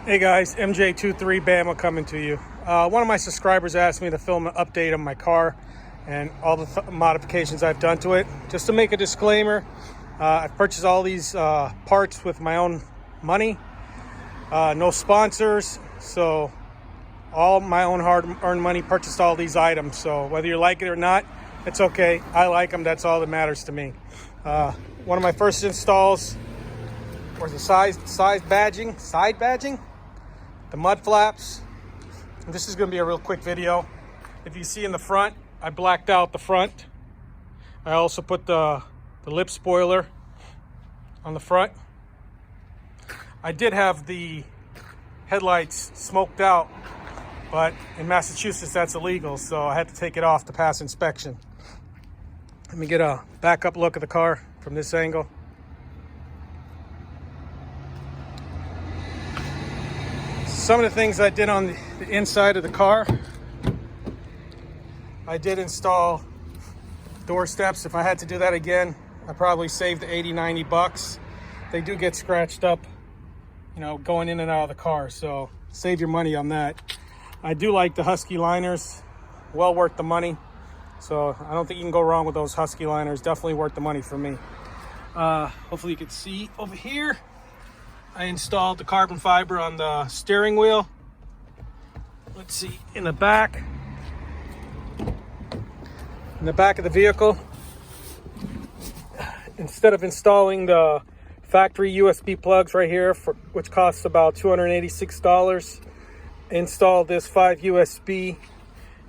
Hey guys, MJ23 Bama coming to you. One of my subscribers asked me to film an update on my car and all the modifications I've done to it. Just to make a disclaimer, I've purchased all these parts with my own money. No sponsors, so all my own hard-earned money purchased all these items. So whether you like it or not, it's okay. I like them, that's all that matters to me. One of my first installs was the side badging, the mud flaps. And this is going to be a real quick video. If you see in the front, I blacked out the front. I also put the lip spoiler on the front. I did have the headlights smoked out, but in Massachusetts that's illegal, so I had to take it off to pass inspection. Let me get a backup look at the car from this angle. Some of the things I did on the inside of the car, I did install door steps. If I had to do that again, I probably saved 80-90 bucks. They do get scratched up, you know, going in and out of the car, so save your money on that. I do like the Husky liners, well worth the money. So I don't think you can go wrong with those Husky liners. Definitely worth the money for me. Hopefully you can see over here, I installed the carbon fiber on the steering wheel. Let's see, in the back of the vehicle, instead of installing the factory USB plugs right here, which costs about $286, installed this 5 USB,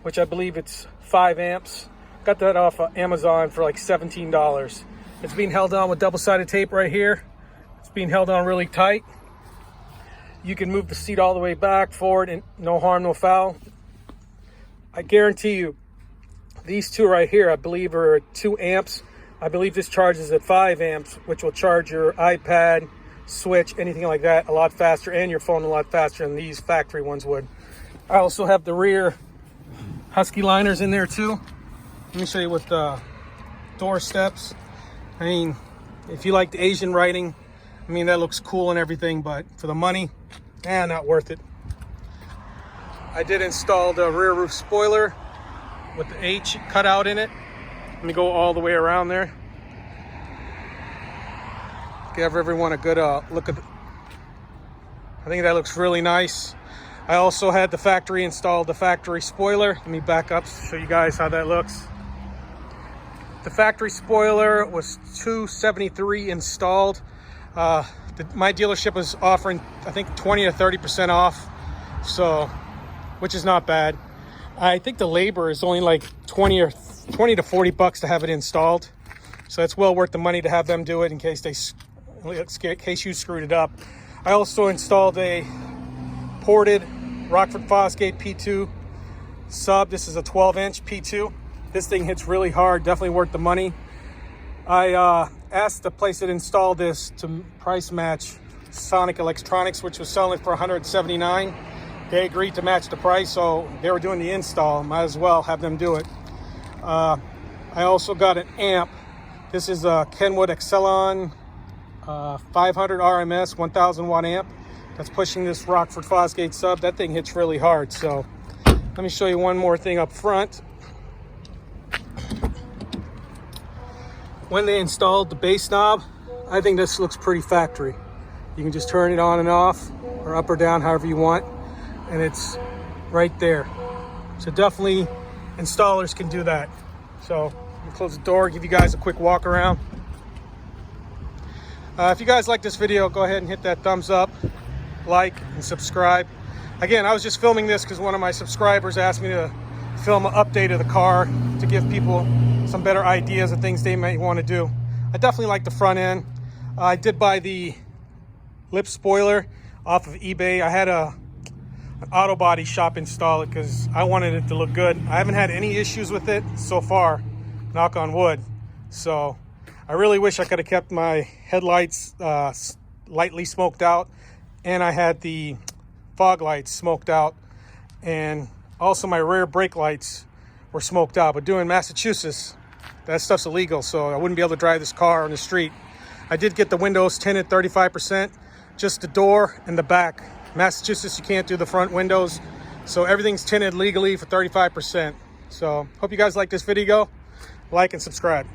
which I believe it's 5 amps. Got that off of Amazon for like $17. It's being held on with double-sided tape right here. It's being held on really tight. You can move the seat all the way back, forward, and no harm, no foul. I guarantee you, these two right here, I believe are 2 amps. I believe this charges at 5 amps, which will charge your iPad, Switch, anything like that a lot faster, and your phone a lot faster than these factory ones would. I also have the rear Husky liners in there too. Let me show you with the door steps. I mean, if you like the Asian writing, I mean, that looks cool and everything, but for the money, not worth it. I did install the rear roof spoiler with the H cut out in it. Let me go all the way around there. Give everyone a good look at it. I think that looks really nice. I also had the factory installed the factory spoiler. Let me back up to show you guys how that looks. The factory spoiler was $273 installed. My dealership was offering, I think, 20 to 30% off, so, which is not bad. I think the labor is only like 20 to 40 bucks to have it installed, so it's well worth the money to have them do it in case you screwed it up. I also installed a ported Rockford Fosgate P2 sub. This is a 12-inch P2. This thing hits really hard, definitely worth the money. I asked the place that installed this to price match Sonic Electronics, which was selling it for $179. They agreed to match the price, so they were doing the install. Might as well have them do it. I also got an amp. This is a Kenwood Excelon 500 RMS 1000 watt amp. That's pushing this Rockford Fosgate sub. That thing hits really hard. So let me show you one more thing up front. When they installed the bass knob, I think this looks pretty factory. You can just turn it on and off, or up or down, however you want, and it's right there. So definitely installers can do that. So let me close the door, give you guys a quick walk around. If you guys like this video, go ahead and hit that thumbs up, like, and subscribe. Again, I was just filming this because one of my subscribers asked me to film an update of the car to give people some better ideas of things they may want to do. I definitely like the front end. I did buy the lip spoiler off of eBay. I had an auto body shop install it because I wanted it to look good. I haven't had any issues with it so far, knock on wood. So I really wish I could have kept my headlights lightly smoked out, and I had the fog lights smoked out, and also my rear brake lights were smoked out. But doing Massachusetts, that stuff's illegal, so I wouldn't be able to drive this car on the street. I did get the windows tinted 35%, just the door and the back Massachusetts, you can't do the front windows. So everything's tinted legally for 35%. So hope you guys like this video. Like and subscribe.